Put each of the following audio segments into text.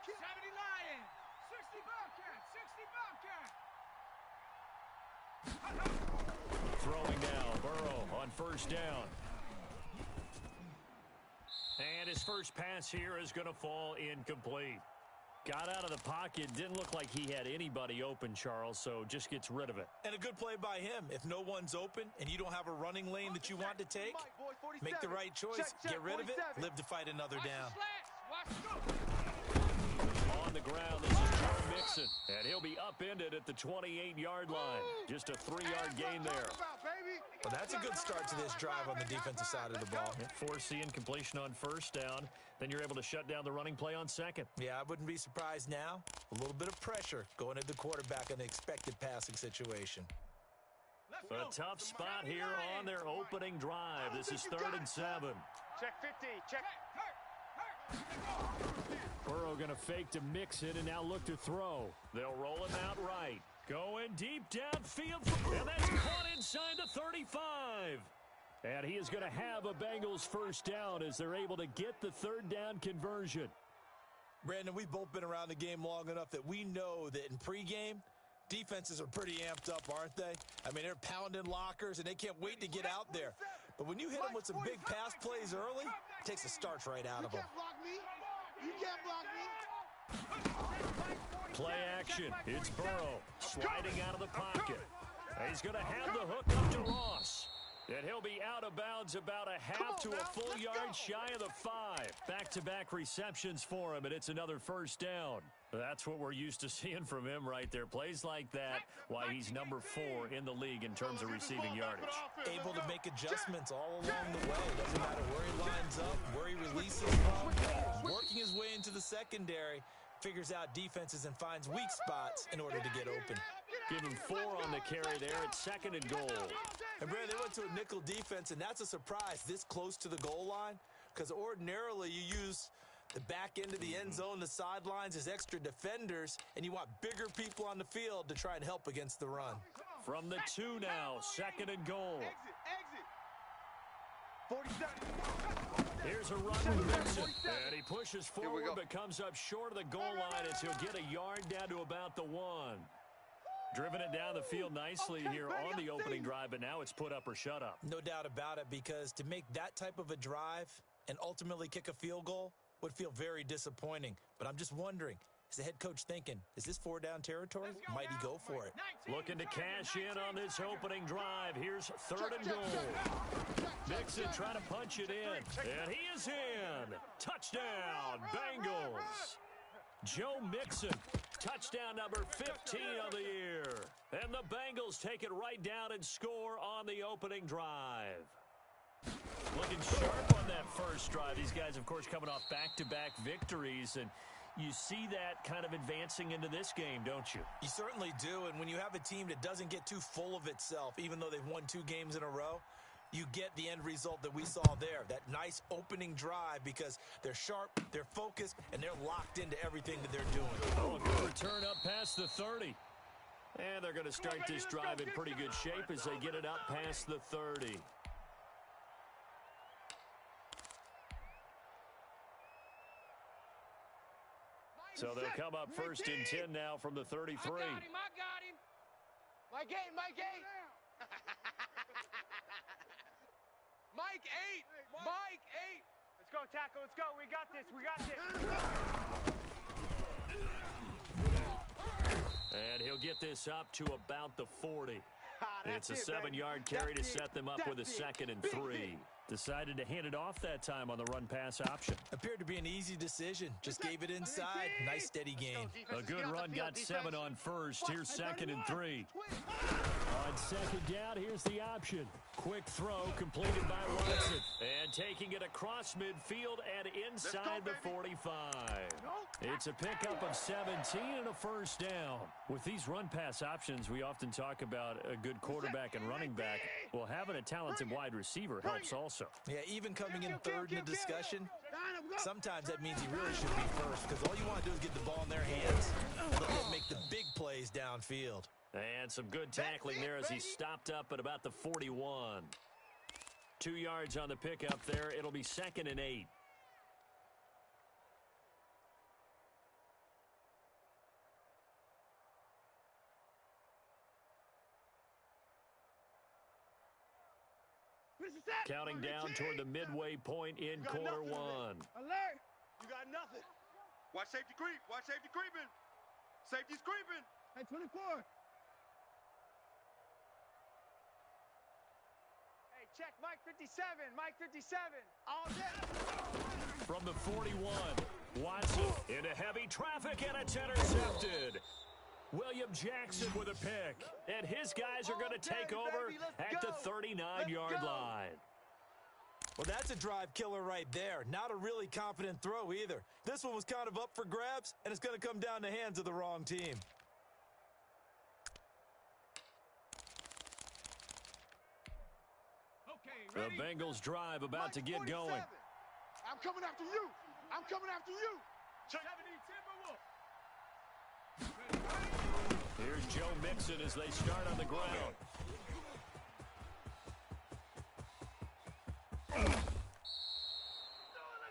70 Lion. 60 Bobcat. 60 Bobcat. Throwing now, Burrow on first down. And his first pass here is going to fall incomplete. Got out of the pocket, didn't look like he had anybody open, Charles, so just gets rid of it. And a good play by him. If no one's open and you don't have a running lane that you want to take, make the right choice, get rid of it, live to fight another down. On the ground, this is Joe Mixon, and he'll be upended at the 28-yard line. Just a 3-yard gain there. Well, that's a good start to this drive on the defensive side of the ball. Force the incompletion on first down. Then you're able to shut down the running play on second. Yeah, I wouldn't be surprised now. A little bit of pressure going at the quarterback in the expected passing situation. A tough spot here on their opening drive. This is 3rd and 7. Check 50. Check. Burrow going to fake to Mixon and now look to throw. They'll roll him out right. Going deep downfield, and that's caught inside the 35. And he is going to have a Bengals first down as they're able to get the 3rd down conversion. Brandon, we've both been around the game long enough that we know that in pregame, defenses are pretty amped up, aren't they? I mean, they're pounding lockers, and they can't wait to get out there. But when you hit them with some big pass plays early, it takes the starch right out of them. You can't block me. Play action. It's Burrow sliding out of the pocket. He's going to have the hook up to Ross. And he'll be out of bounds about a half to a full yard shy of the 5. Back-to-back receptions for him, and it's another first down. That's what we're used to seeing from him right there. Plays like that, why he's number 4 in the league in terms of receiving yardage. Able to make adjustments all along the way. Doesn't matter where he lines up, where he releases from. Working his way into the secondary, figures out defenses and finds weak spots in order to get open. Give him 4 on the carry there at 2nd and goal. And Brandon, they went to a nickel defense, and that's a surprise this close to the goal line, because ordinarily you use the back end of the end zone, the sidelines as extra defenders, and you want bigger people on the field to try and help against the run. From the 2 now, 2nd and goal. Exit. 47. Here's a run with Mixon, and he pushes forward but comes up short of the goal line as he'll get a yard down to about the 1. Driven it down the field nicely here on the opening drive, but now it's put up or shut up. No doubt about it, because to make that type of a drive and ultimately kick a field goal would feel very disappointing. But I'm just wondering, is the head coach thinking, is this 4-down territory? Might he go for it? Looking to cash in on this opening drive. Here's 3rd and goal. Mixon trying to punch it in, and he is in. Touchdown, Bengals. Joe Mixon, touchdown number 15 of the year. And the Bengals take it right down and score on the opening drive. Looking sharp on that first drive. These guys, of course, coming off back-to-back victories, and you see that kind of advancing into this game, don't you? You certainly do, and when you have a team that doesn't get too full of itself, even though they've won 2 games in a row, you get the end result that we saw there, that nice opening drive, because they're sharp, they're focused, and they're locked into everything that they're doing. Oh, a good return up past the 30. And they're going to start this drive in pretty good shape as they get it up past the 30. So they'll come up 1st and 10 now from the 33. I got him. Mike 8. Mike 8. Mike 8. Let's go, tackle. Let's go. We got this. And he'll get this up to about the 40. It's a 7-yard carry to set them up with a 2nd and 3. Decided to hand it off that time on the run-pass option. Appeared to be an easy decision. Just gave it inside. Nice, steady gain. A good run, got 7 on first. Here's 2nd and 3. On 2nd down, here's the option. Quick throw completed by Watson. And taking it across midfield and inside the 45. It's a pickup of 17 and a first down. With these run-pass options, we often talk about a good quarterback and running back. Well, having a talented wide receiver helps also. Yeah, even coming in 3rd in the discussion, sometimes that means he really should be first, because all you want to do is get the ball in their hands. Let them make the big plays downfield. And some good tackling there as he stopped up at about the 41. 2 yards on the pickup there. It'll be 2nd and 8. Counting down toward the midway point in quarter one. Alert! You got nothing. Watch safety creep. Watch safety creeping. Safety's creeping. Hey, 24. Hey, check Mike 57. Mike 57. All day. From the 41, Watson into heavy traffic, and it's intercepted. William Jackson with a pick, and his guys are going to take over at the 39-yard line. Well, that's a drive killer right there. Not a really confident throw either. This one was kind of up for grabs, and it's going to come down the hands of the wrong team. The Bengals drive about to get going. I'm coming after you. I'm coming after you. Here's Joe Mixon as they start on the ground.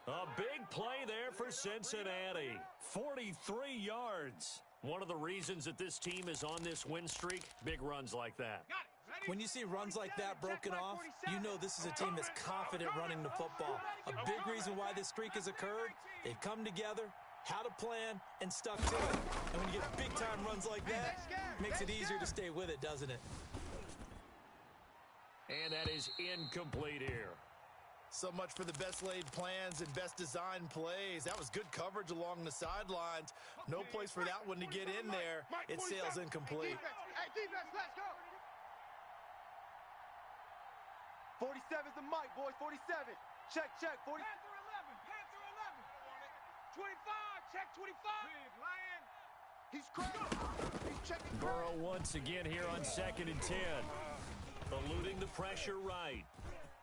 A big play there for Cincinnati. 43 yards. One of the reasons that this team is on this win streak, big runs like that. When you see runs like that broken off, you know this is a team that's confident running the football. A big reason why this streak has occurred, they've come together, had a plan, and stuck to it. And when you get big-time runs like that, makes it easier to stay with it, doesn't it? And that is incomplete here. So much for the best laid plans and best designed plays. That was good coverage along the sidelines. No place for that one to get in there. It sails incomplete. Hey, defense, let's go. 47's the mic, boys. 47. Check, check. 40. Panther 11. Panther 11. 25. Check 25. Big Lion. He's crazy. He's checking. Burrow once again here on 2nd and 10. Eluding the pressure right.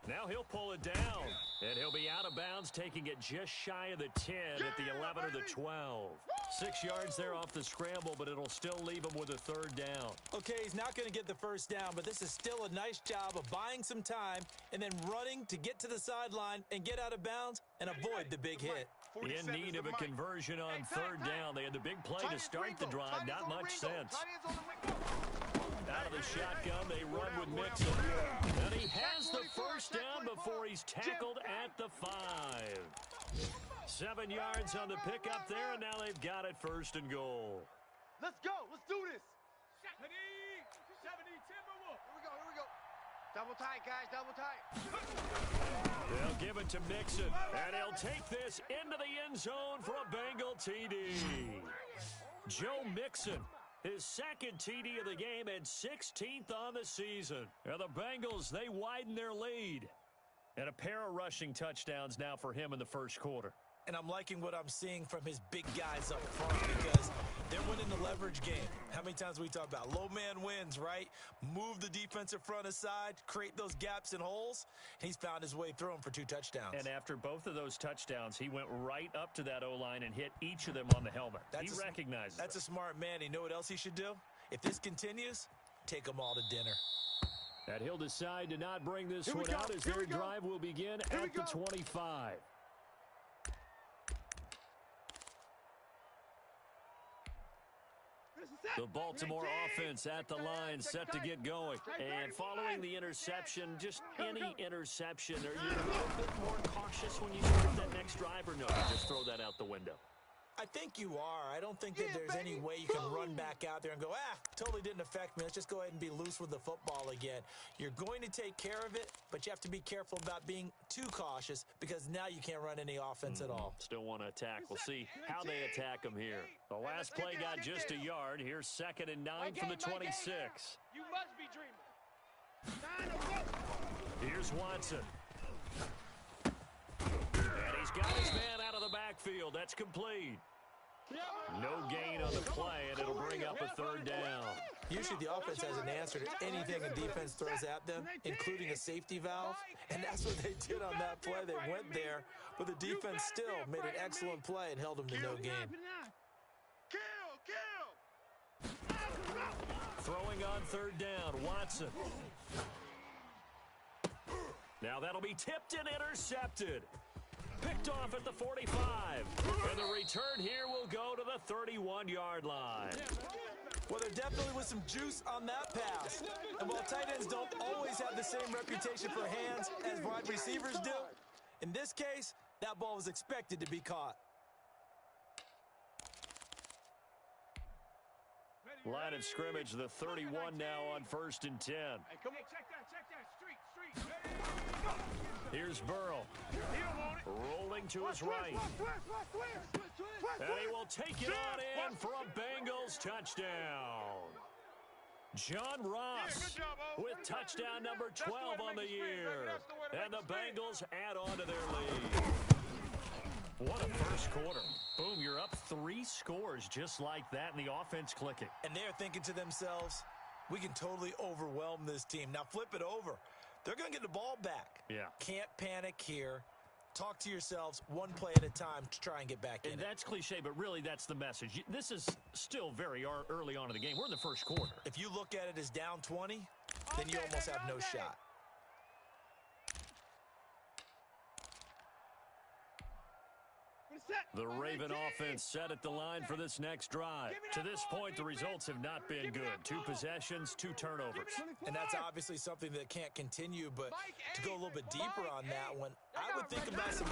Now he'll pull it down, and he'll be out of bounds, taking it just shy of the 10 at the 11 or the 12. 6 yards there off the scramble, but it'll still leave him with a 3rd down. Okay, he's not going to get the 1st down, but this is still a nice job of buying some time and then running to get to the sideline and get out of bounds and avoid the big hit. In need of a conversion on 3rd down. They had the big play to start the drive. Not much sense. Out of the shotgun, they run with Mixon. And he has the 1st down before he's tackled at the 5. 7 yards on the pickup there, and now they've got it 1st and goal. Let's go. Let's do this. 70 Timberwolves. Here we go. Here we go. Double tight, guys. Double tight. They'll give it to Mixon, and he'll take this into the end zone for a Bengal TD. Joe Mixon, his 2nd TD of the game and 16th on the season. And the Bengals, they widen their lead. And a pair of rushing touchdowns now for him in the 1st quarter. And I'm liking what I'm seeing from his big guys up front because they're winning the leverage game. How many times we talk about low man wins, right? Move the defensive front aside, create those gaps and holes. He's found his way through them for 2 touchdowns. And after both of those touchdowns, he went right up to that O-line and hit each of them on the helmet. He recognizes it. That's a smart man. You know what else he should do? If this continues, take them all to dinner. And he'll decide to not bring this one out as their drive will begin at the 25. The Baltimore offense at the line, set to get going. And following the interception, just any interception, are you a little bit more cautious when you start that next drive, or no, you just throw that out the window? I think you are. I don't think that there's any way you can run back out there and go, totally didn't affect me. Let's just go ahead and be loose with the football again. You're going to take care of it, but you have to be careful about being too cautious because now you can't run any offense at all. Still want to attack. We'll see how they attack them here. The last play got just a yard. Here's 2nd and 9 from the 26. You must be dreaming. Here's Watson. And he's got his man out of the backfield. That's complete. No gain on the play, and it'll bring up a 3rd down. Usually the offense has an answer to anything a defense throws at them, including a safety valve, and that's what they did on that play. They went there, but the defense still made an excellent play and held them to no gain. Throwing on 3rd down, Watson. Now that'll be tipped and intercepted. Picked off at the 45. And the return here will go to the 31-yard line. Well, there definitely was some juice on that pass. And while tight ends don't always have the same reputation for hands as wide receivers do, in this case, that ball was expected to be caught. Line of scrimmage, the 31 now on 1st and 10. Hey, come on. Check that. Street. Here's Burrow. Rolling to his right. And he will take it on in for a Bengals touchdown. John Ross with touchdown number 12 on the year. And the Bengals add on to their lead. What a first quarter. Boom, you're up 3 scores just like that, and the offense clicking. And they're thinking to themselves, we can totally overwhelm this team. Now flip it over. They're going to get the ball back. Yeah. Can't panic here. Talk to yourselves one play at a time to try and get back in. And that's cliche, but really that's the message. This is still very early on in the game. We're in the first quarter. If you look at it as down 20, then you almost have no shot. The Raven offense set at the line for this next drive. To this point, the results have not been good. 2 possessions, 2 turnovers. And that's obviously something that can't continue, but to go a little bit deeper on that one, I would think about some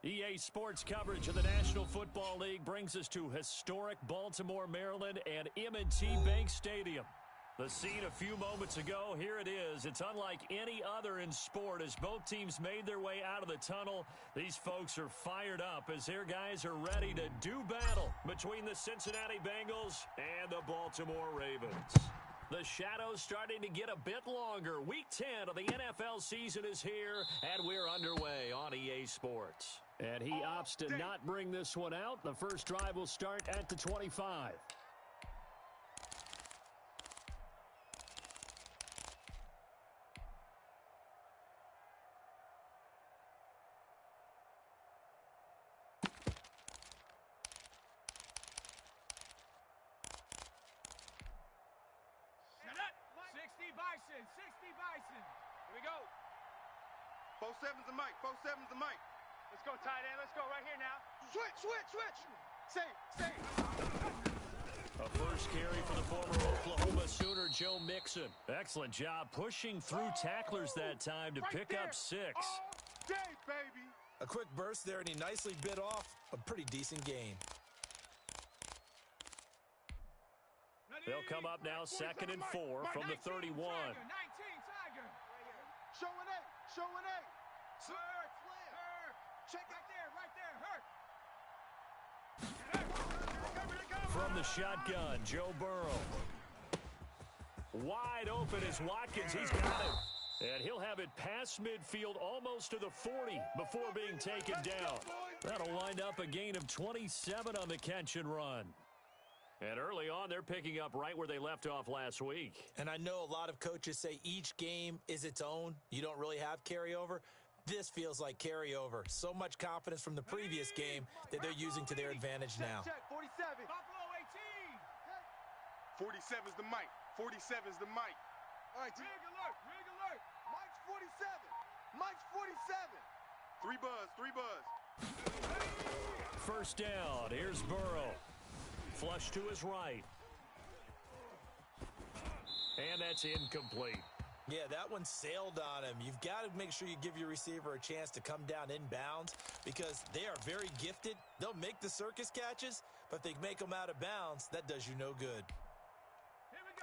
EA Sports coverage of the National Football League brings us to historic Baltimore, Maryland, and M&T Bank Stadium. The scene a few moments ago, here it is. It's unlike any other in sport as both teams made their way out of the tunnel. These folks are fired up as their guys are ready to do battle between the Cincinnati Bengals and the Baltimore Ravens. The shadow's starting to get a bit longer. Week 10 of the NFL season is here, and we're underway on EA Sports. And he opts to not bring this one out. The first drive will start at the 25. Here we go. 4-7's the mic. 4-7's the mic. Let's go, tight end. Let's go right here now. Switch. Say. A first carry for the former Oklahoma Sooner, Joe Mixon. Excellent job pushing through tacklers that time to pick up 6. All day, baby. A quick burst there, and he nicely bit off a pretty decent gain. They'll come up now 2nd and 4 from the 31. 19 Tiger. Showing A. Hurt. Check right there. Hurt. From the shotgun, Joe Burrow. Wide open is Watkins. He's got it. And he'll have it past midfield almost to the 40 before being taken down. That'll wind up a gain of 27 on the catch and run. And early on, they're picking up right where they left off last week. And I know a lot of coaches say each game is its own. You don't really have carryover. This feels like carryover. So much confidence from the previous game that they're using to their advantage now. Check, 47. Buffalo 18. 47's the mic. 47's the mic. All right, rig alert. Mike's 47. Mike's 47. 3 buzz. First down. Here's Burrow. Flush to his right. And that's incomplete. Yeah, that one sailed on him. You've got to make sure you give your receiver a chance to come down inbounds because they are very gifted. They'll make the circus catches, but if they make them out of bounds, that does you no good.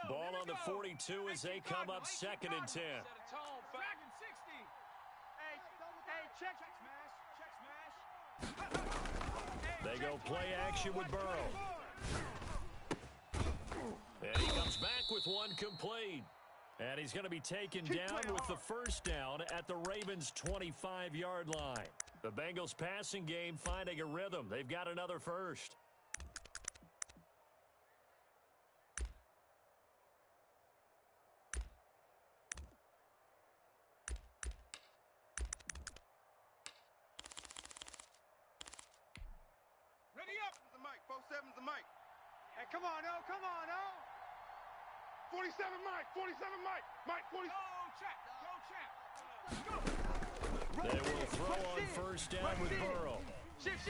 Ball on the 42 as they come up 2nd and 10. Dragon 60. Hey, check smash. They go play action with Burrow. And he comes back with one complete. And he's going to be taken down with the first down at the Ravens' 25-yard line. The Bengals passing game finding a rhythm. They've got another first. Ready up. The mic. 47's the mic. Hey, come on, oh. 47 Mike. 47 Mike. Mike 40. Go, check. They will throw on first down with Burrow. Shift.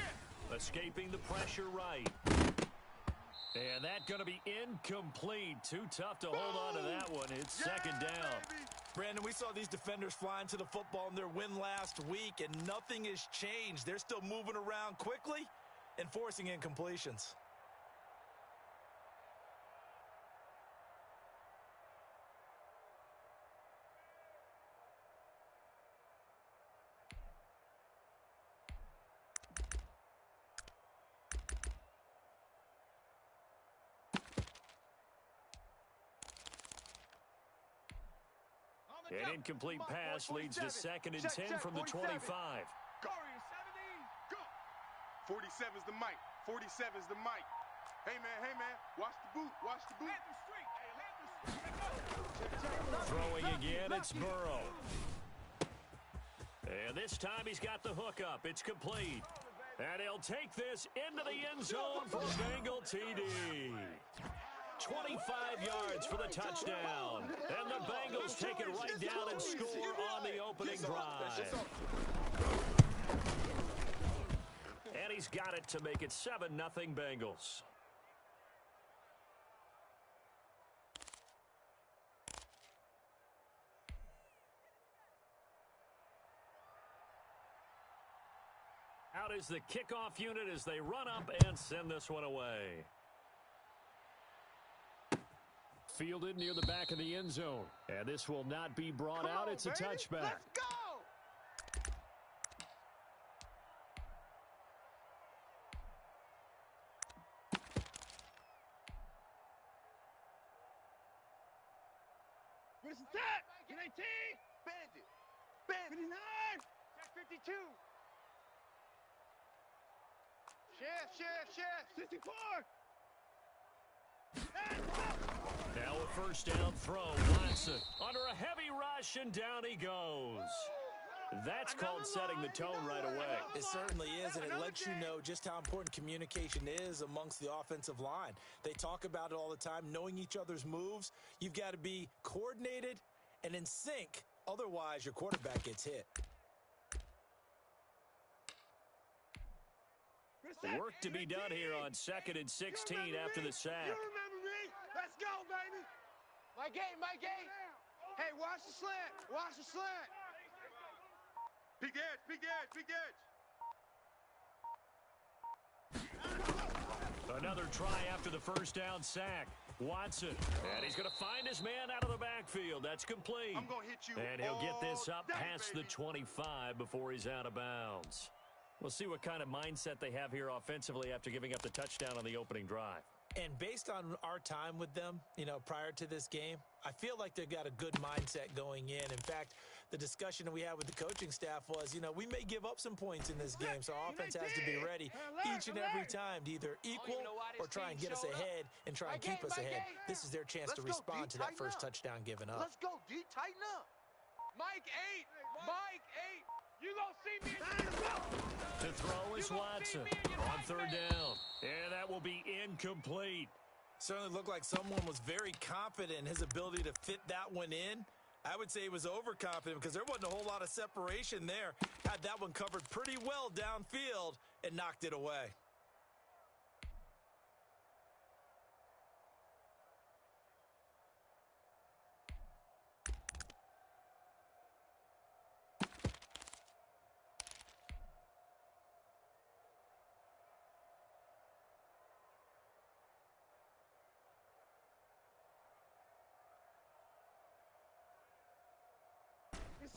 Escaping the pressure right. And that going to be incomplete. Too tough to hold on to that one. It's 2nd down. Baby. Brandon, we saw these defenders flying to the football in their win last week, and nothing has changed. They're still moving around quickly and forcing incompletions. An incomplete pass leads to 2nd and 10 from the 25. Go. 47's the mic. 47's the mic. Hey, man. Watch the boot. Throwing again, it's Burrow. And this time he's got the hook up. It's complete. And he'll take this into the end zone for Bengal TD. 25 yards for the touchdown. And the Bengals take it right down and score on the opening drive. And he's got it to make it 7-0 Bengals. Out is the kickoff unit as they run up and send this one away. Fielded near the back of the end zone. And this will not be brought out. It's a touchback. Let's go! Where's the set? 19! Bandit! Bandit! 59! Check 52! Shift! 64! Now a first down throw. Watson under a heavy rush, and down he goes. That's called setting the tone right away. It certainly is, and it lets you know just how important communication is amongst the offensive line. They talk about it all the time, knowing each other's moves. You've got to be coordinated and in sync. Otherwise, your quarterback gets hit. Work to be done here on 2nd and 16 after the sack. You remember me? Let's go, baby! My game! Hey, watch the slant! Big edge! Another try after the first down sack. Watson, and he's going to find his man out of the backfield. That's complete. I'm going to hit you and he'll get this all up day, past baby. the 25 before he's out of bounds. We'll see what kind of mindset they have here offensively after giving up the touchdown on the opening drive. And based on our time with them, prior to this game, I feel like they've got a good mindset going in. In fact, the discussion that we had with the coaching staff was, we may give up some points in this game, so our offense has to be ready each and every time to either equal or try and get us ahead and try and keep us ahead. This is their chance to respond to that first touchdown given up. Let's go, D, tighten up. Mike 8! You gonna see me in the To throw is Watson on third down. And that will be incomplete. Certainly looked like someone was very confident in his ability to fit that one in. I would say he was overconfident because there wasn't a whole lot of separation there. Had that one covered pretty well downfield and knocked it away.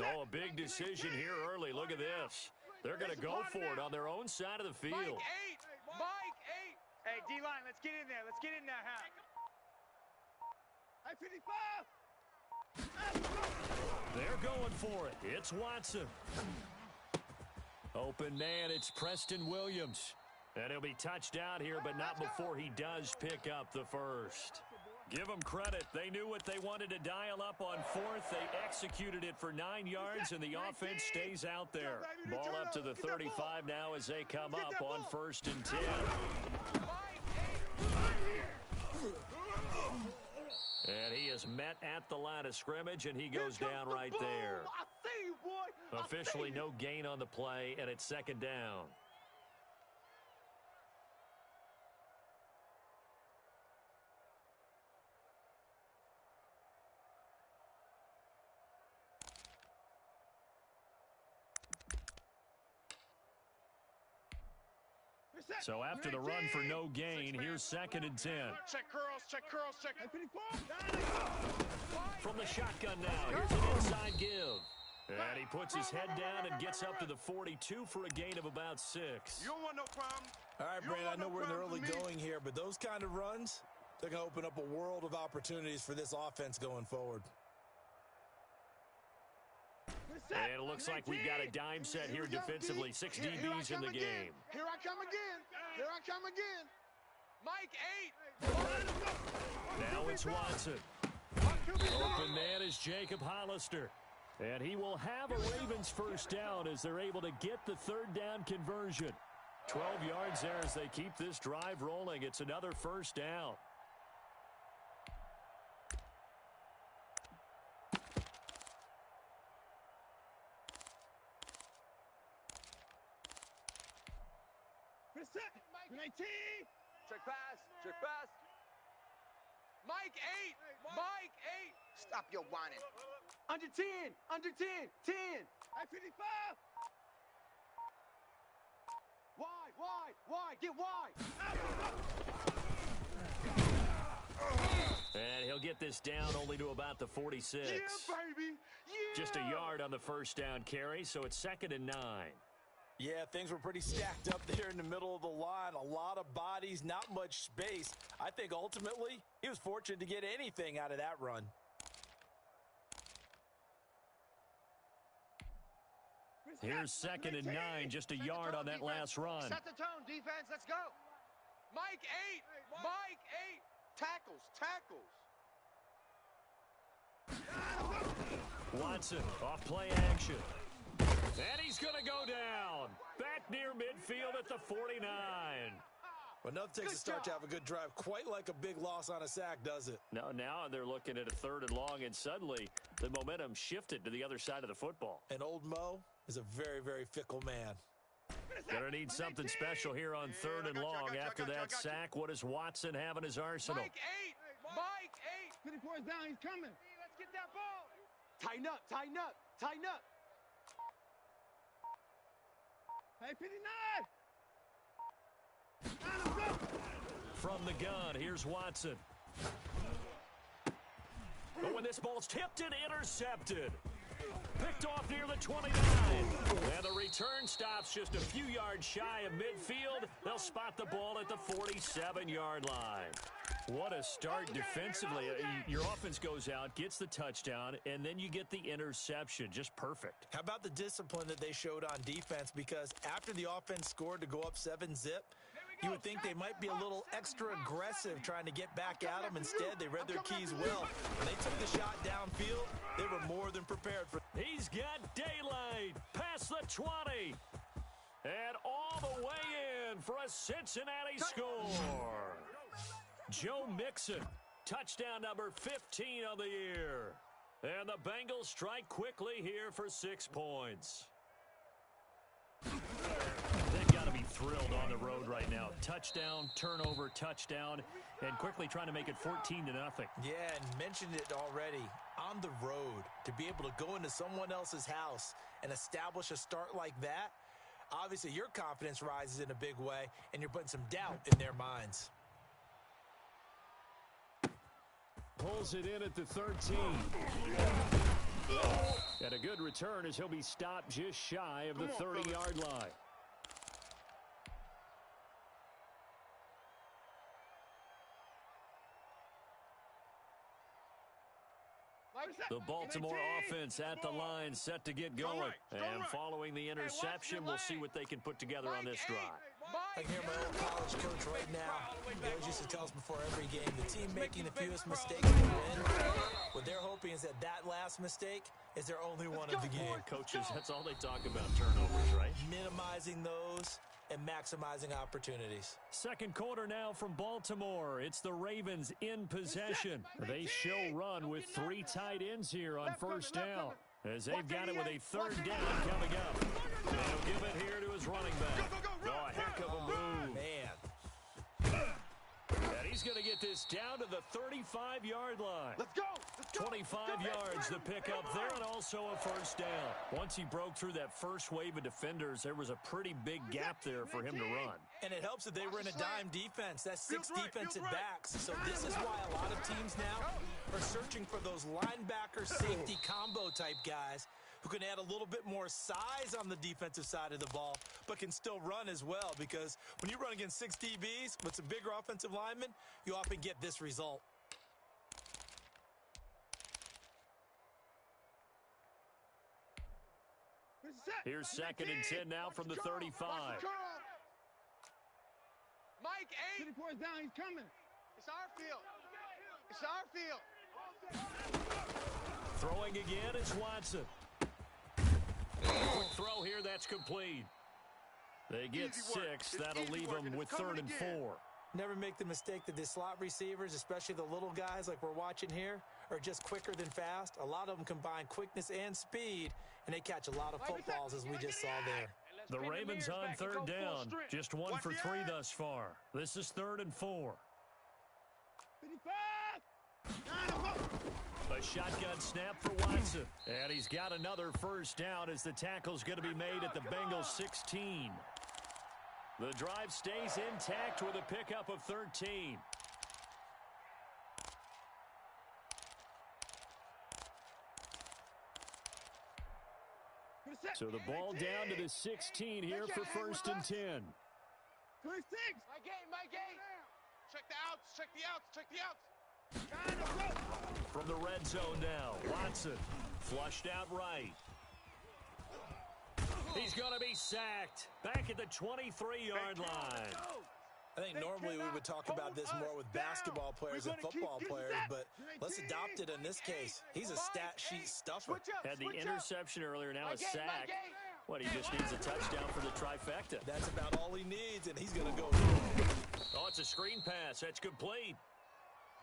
Oh, a big decision here early. Look at this. They're going to go for it on their own side of the field. Mike 8! Hey, D-line, let's get in there. Let's get in there, half. Hey, 55! They're going for it. It's Watson. Open man, it's Preston Williams. And he'll be touched out here, but not before he does pick up the first. Give them credit. They knew what they wanted to dial up on fourth. They executed it for 9 yards, and the offense stays out there. Ball up to the 35 now as they come up on 1st and 10. And he is met at the line of scrimmage, and he goes down right there. I see you, boy. Officially no gain on the play, and it's 2nd down. So after the run for no gain, here's 2nd and 10. Check curls. From the shotgun now, here's an inside give. And he puts his head down and gets up to the 42 for a gain of about 6. You don't want no problem. All right, Brandon, I know we're in the early going here, but those kind of runs, they're going to open up a world of opportunities for this offense going forward. And it looks like we've got a dime set here defensively. 6 DBs in the game. Here I come again. Mike 8. Now it's Watson. Open man is Jacob Hollister. And he will have a Ravens first down as they're able to get the 3rd down conversion. 12 yards there as they keep this drive rolling. It's another first down. Mike 19. Check pass. Mike 8. Stop your whining. Under 10. 10. Hey, 55. Wide, get wide. And he'll get this down only to about the 46. Yeah, baby. Yeah. Just a yard on the first down carry, so it's 2nd and 9. Yeah, things were pretty stacked up there in the middle of the line. A lot of bodies, not much space. I think ultimately he was fortunate to get anything out of that run. Here's 2nd and 9, just a yard on that last run. Set the tone, defense. Let's go. Mike 8. Mike 8. Tackles, tackles. Watson off play action. And he's going to go down. Back near midfield at the 49. Well, nothing takes a start to have a good drive. Quite like a big loss on a sack, does it? No, now they're looking at a 3rd and long, and suddenly the momentum shifted to the other side of the football. And old Mo is a very, very fickle man. Gonna need something special here on 3rd and long. After that sack, what does Watson have in his arsenal? Mike 8. Mike 8. 54's down. He's coming. Let's get that ball. Tighten up, tighten up, tighten up. Hey, 59. From the gun, here's Watson. But when this ball's tipped and intercepted. Picked off near the 29. And the return stops just a few yards shy of midfield. They'll spot the ball at the 47-yard line. What a start defensively. Your offense goes out, gets the touchdown, and then you get the interception. Just perfect. How about the discipline that they showed on defense? Because after the offense scored to go up 7-zip, you would think they might be a little extra aggressive trying to get back at them. Instead, they read their keys well. When they took the shot downfield, they were more than prepared for. He's got daylight past the 20. And all the way in for a Cincinnati score. Joe Mixon, touchdown number 15 of the year. And the Bengals strike quickly here for 6 points. They've got to be thrilled on the road right now. Touchdown, turnover, touchdown, and quickly trying to make it 14-0. Yeah, and mentioned it already. On the road, to be able to go into someone else's house and establish a start like that, obviously your confidence rises in a big way, and you're putting some doubt in their minds. Pulls it in at the 13. And a good return as he'll be stopped just shy of the 30-yard line. The Baltimore offense at the line, set to get going. And following the interception, we'll see what they can put together on this drive. I can hear my old college coach right now. He always used to tell us before every game, the team making the fewest mistakes will win. What they're hoping is that last mistake is their only one of the game. Coaches, that's all they talk about, turnovers, right? Minimizing those and maximizing opportunities. Second quarter now from Baltimore. It's the Ravens in possession. They show run with 3 tight ends here on first down. As they've got it with a 3rd down coming up. They'll give it here to his running back. Oh, a heck of a move. Man. And he's going to get this down to the 35-yard line. Let's go. 25 yards to pick up there, and also a first down. Once he broke through that first wave of defenders, there was a pretty big gap there for him to run. And it helps that they were in a dime defense. That's 6 defensive backs. So this is why a lot of teams now are searching for those linebacker safety combo type guys who can add a little bit more size on the defensive side of the ball, but can still run as well, because when you run against 6 DBs with some bigger offensive linemen, you often get this result. Here's 2nd and 10 now from the 35. Mike 8. 54's down. He's coming. It's our field. It's our field. Throwing again is Watson. Quick throw here, that's complete. They get 6. That'll leave them with 3rd and 4. Never make the mistake that the slot receivers, especially the little guys like we're watching here, are just quicker than fast. A lot of them combine quickness and speed, and they catch a lot of footballs, as we just saw there. The Ravens on 3rd down. Just 1 for 3 thus far. This is 3rd and 4. 55. A shotgun snap for Watson. And he's got another first down as the tackle's going to be made at the Bengals 16. The drive stays intact with a pickup of 13. So the ball down to the 16 here for 1st and 10. 26. My game. Check the outs, check the outs. From the red zone now, Watson flushed out right. He's going to be sacked back at the 23-yard line. I think normally we would talk about this more with basketball players and football players, but let's adopt it in this case. He's a stat sheet stuffer. Had the interception earlier, now a sack. What, he just needs a touchdown for the trifecta. That's about all he needs, and he's going to go. Oh, it's a screen pass. That's complete.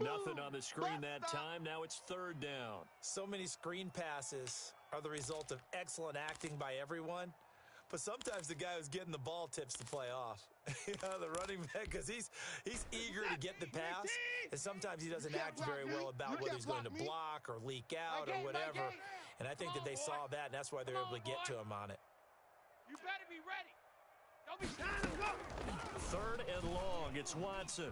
Nothing on the screen that time. Now it's 3rd down. So many screen passes are the result of excellent acting by everyone, but sometimes the guy who's getting the ball tips the play off. The running back, because he's eager to get the pass, and sometimes he doesn't act very well about whether he's going to block or leak out or whatever. And I think that they saw that, and that's why they're able to get to him on it. You better be ready. Don't be trying to go. 3rd and long. It's Watson.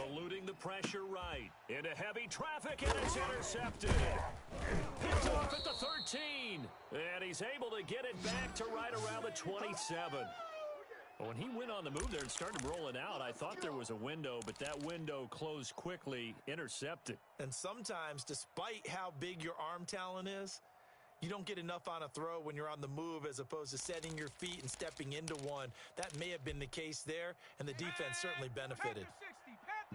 Eluding the pressure right. Into heavy traffic, and it's intercepted. Picked off at the 13. And he's able to get it back to right around the 27. When he went on the move there and started rolling out, I thought there was a window, but that window closed quickly, intercepted. And sometimes, despite how big your arm talent is, you don't get enough on a throw when you're on the move as opposed to setting your feet and stepping into one. That may have been the case there, and the defense certainly benefited.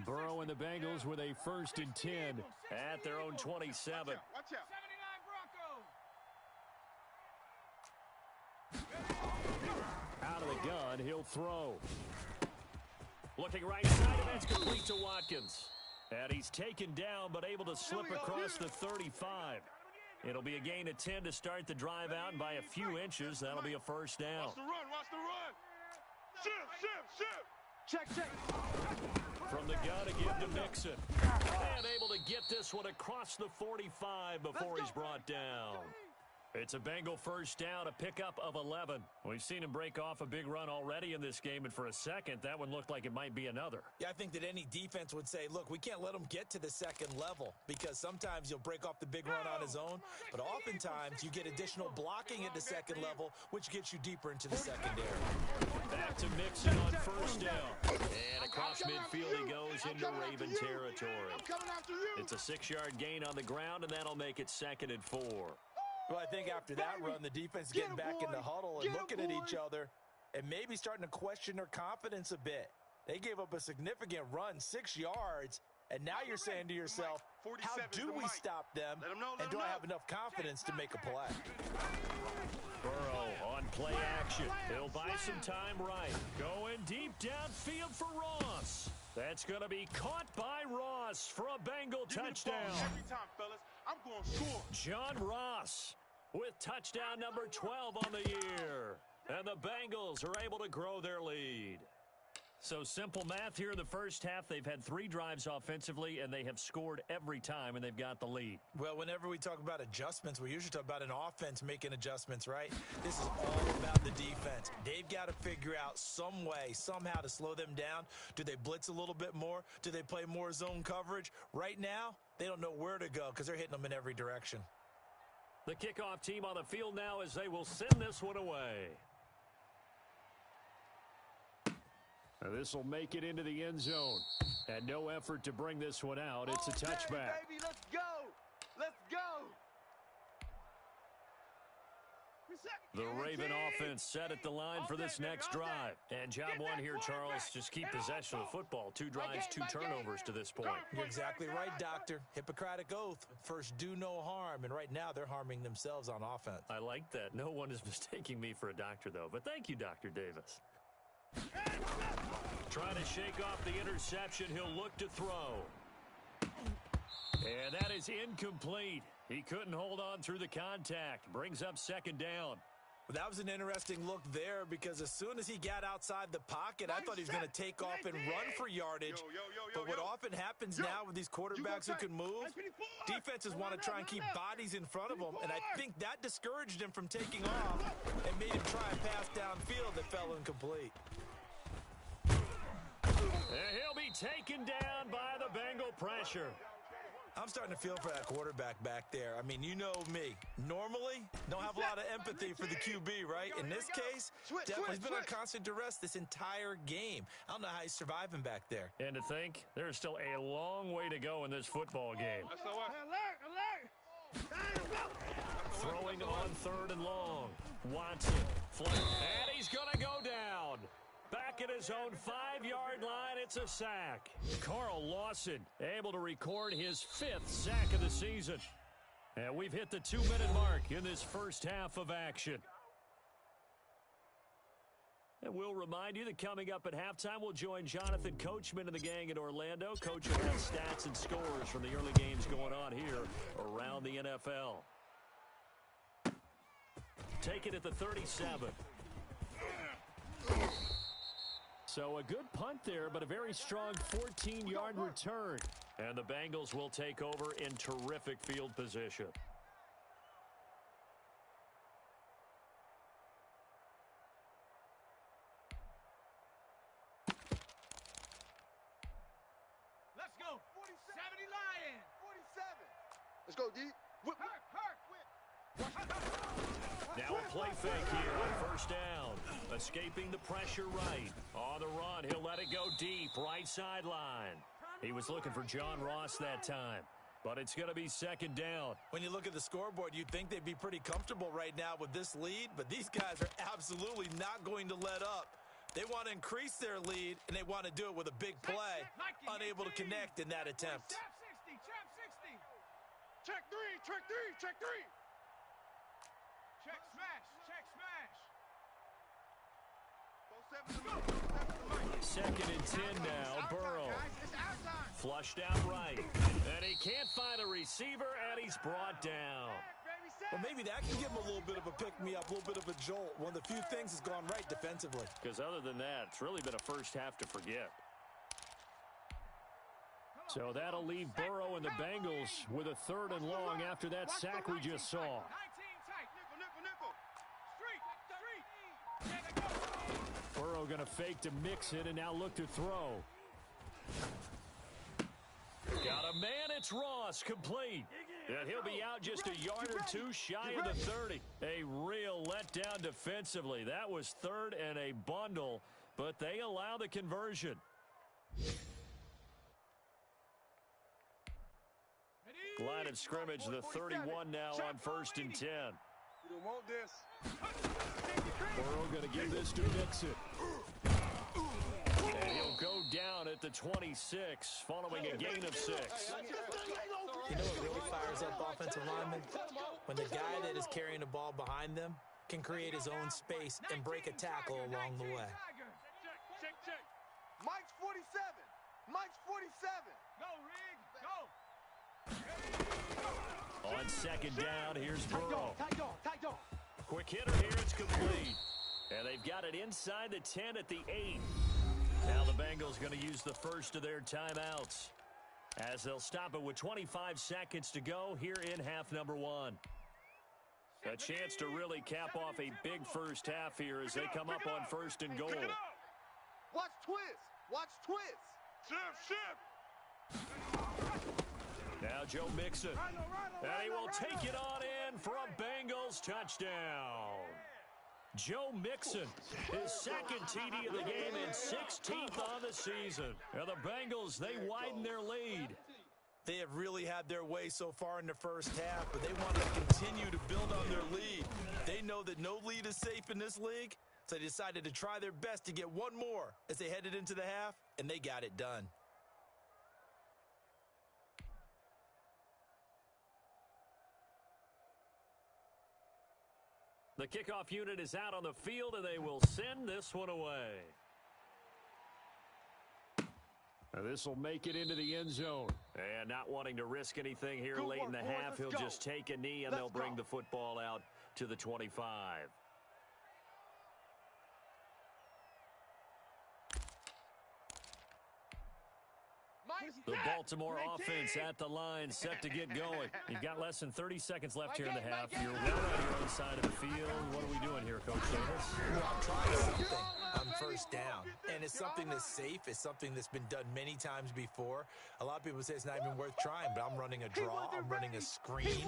Burrow and the Bengals with a 1st and 10 at their own 27. Watch out. 79 Broncos. Out of the gun, he'll throw. Looking right side, and that's complete to Watkins. And he's taken down, but able to slip across the 35. It'll be a gain of 10 to start the drive out, and by a few inches, that'll be a 1st down. Watch the run. Shift. Check. From the gun to give to Mixon. And able to get this one across the 45 before he's brought down. It's a Bengal 1st down, a pickup of 11. We've seen him break off a big run already in this game, and for a second, that one looked like it might be another. Yeah, I think that any defense would say, look, we can't let him get to the 2nd level, because sometimes you'll break off the big run on his own, but oftentimes you get additional blocking at the 2nd level, which gets you deeper into the secondary. Back to Mixon on 1st down. And across midfield he goes into Raven territory. It's a 6-yard gain on the ground, and that'll make it 2nd and 4. Well, I think after that run, the defense is getting back in the huddle and looking at each other and maybe starting to question their confidence a bit. They gave up a significant run, 6 yards, and now you're saying to yourself, how do we stop them, and do I have enough confidence to make a play? Burrow on play action. He'll buy some time right. Going deep downfield for Ross. That's going to be caught by Ross for a Bengal touchdown. Every time, fellas. I'm going score. John Ross with touchdown number 12 on the year. And the Bengals are able to grow their lead. So simple math here in the 1st half. They've had 3 drives offensively, and they have scored every time, and they've got the lead. Well, whenever we talk about adjustments, we usually talk about an offense making adjustments, right? This is all about the defense. They've got to figure out some way, somehow to slow them down. Do they blitz a little bit more? Do they play more zone coverage? Right now, they don't know where to go because they're hitting them in every direction. The kickoff team on the field now as they will send this one away. Now this will make it into the end zone. And no effort to bring this one out. It's a touchback. Baby, let's go. The Raven offense set at the line for this next drive. And job one here, Charles, just keep possession of the football. 2 drives, 2 turnovers to this point. You're exactly right, Doctor. Hippocratic oath. First, do no harm. And right now, they're harming themselves on offense. I like that. No one is mistaking me for a doctor, though. But thank you, Dr. Davis. Trying to shake off the interception. He'll look to throw. And that is incomplete. He couldn't hold on through the contact. Brings up 2nd down. Well, that was an interesting look there because as soon as he got outside the pocket, I thought he was going to take off and run for yardage. But what often happens now with these quarterbacks who can move, defenses want to try and keep bodies in front of them, and I think that discouraged him from taking off and made him try and pass downfield that fell incomplete. And he'll be taken down by the Bengal pressure. I'm starting to feel for that quarterback back there. I mean, you know me. Normally, don't have a lot of empathy for the QB, right? In this case, definitely he's been on constant duress this entire game. I don't know how he's surviving back there. And to think, there's still a long way to go in this football game. Throwing on 3rd and long. Watson, flip, and he's going to go down. Back at his own 5-yard line, it's a sack. Carl Lawson able to record his 5th sack of the season. And we've hit the 2-minute mark in this first half of action. And we'll remind you that coming up at halftime, we'll join Jonathan Coachman and the gang in Orlando. Coach will have stats and scores from the early games going on here around the NFL. Take it at the 37. So a good punt there, but a very strong 14-yard return. And the Bengals will take over in terrific field position. Let's go. 70 Lions. 47. Let's go, D. Now a play fake here on 1st down. Escaping the pressure right. On the run, he'll let it go deep, right sideline. He was looking for John Ross that time, but it's going to be 2nd down. When you look at the scoreboard, you'd think they'd be pretty comfortable right now with this lead, but these guys are absolutely not going to let up. They want to increase their lead, and they want to do it with a big play, unable to connect in that attempt. Trap 60. Check 3, check 3, check 3. Check smash, check smash. 2nd and 10 now, Burrow. Flushed out right. And he can't find a receiver, and he's brought down. Well, maybe that can give him a little bit of a pick-me-up, a little bit of a jolt. One of the few things has gone right defensively. Because other than that, it's really been a first half to forget. So that'll leave Burrow and the Bengals with a 3rd and long after that sack we just saw. Burrow going to fake to mix it and now look to throw. Got a man, it's Ross, complete. And he'll be out just a yard or 2 shy of the 30. A real letdown defensively. That was 3rd and a bundle, but they allow the conversion. Line of scrimmage, the 31 now on 1st and 10. You don't want this. Burrow going to give this to Mixon. And he'll go down at the 26, following a gain of 6. You know what really fires up offensive linemen? When the guy that is carrying the ball behind them can create his own space and break a tackle along the way. Check. Mike's 47. Mike's 47. Go, Rig, go. On 2nd down, here's Burrow. Tight dog. Quick hitter here, it's complete. And they've got it inside the 10 at the 8. Now the Bengals going to use the first of their timeouts, as they'll stop it with 25 seconds to go here in half number 1. A chance to really cap off a big first half here as they come up on 1st and goal. Watch twist. Shift. Now Joe Mixon. And he will take it on in for a Bengals touchdown. Joe Mixon, his 2nd TD of the game and 16th on the season. And the Bengals, they widen their lead. They have really had their way so far in the first half, but they want to continue to build on their lead. They know that no lead is safe in this league, so they decided to try their best to get one more as they headed into the half, and they got it done. The kickoff unit is out on the field, and they will send this one away. This will make it into the end zone. And not wanting to risk anything here late in the half, he'll just take a knee, and they'll bring the football out to the 25. Mike, The Baltimore offense at the line, set to get going. You've got less than 30 seconds left here in the half. You're well on your own side of the field. What are we doing here, Coach Davis? Well, I'm trying something on first down, and it's something that's safe. It's something that's been done many times before. A lot of people say it's not even worth trying, but I'm running a draw. I'm running a screen.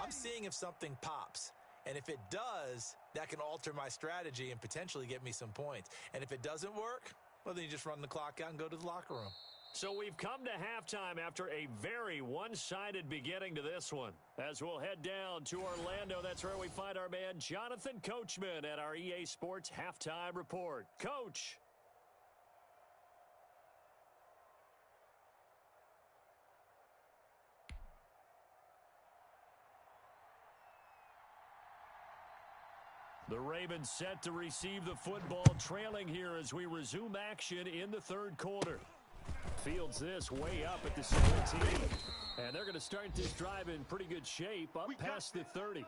I'm seeing if something pops. And if it does, that can alter my strategy and potentially get me some points. And if it doesn't work, well, then you just run the clock out and go to the locker room. So we've come to halftime after a very one-sided beginning to this one. As we'll head down to Orlando, that's where we find our man Jonathan Coachman at our EA Sports Halftime Report. Coach. The Ravens set to receive the football, trailing here as we resume action in the third quarter. Fields this way up at the 17. And they're going to start this drive in pretty good shape, up past the 30.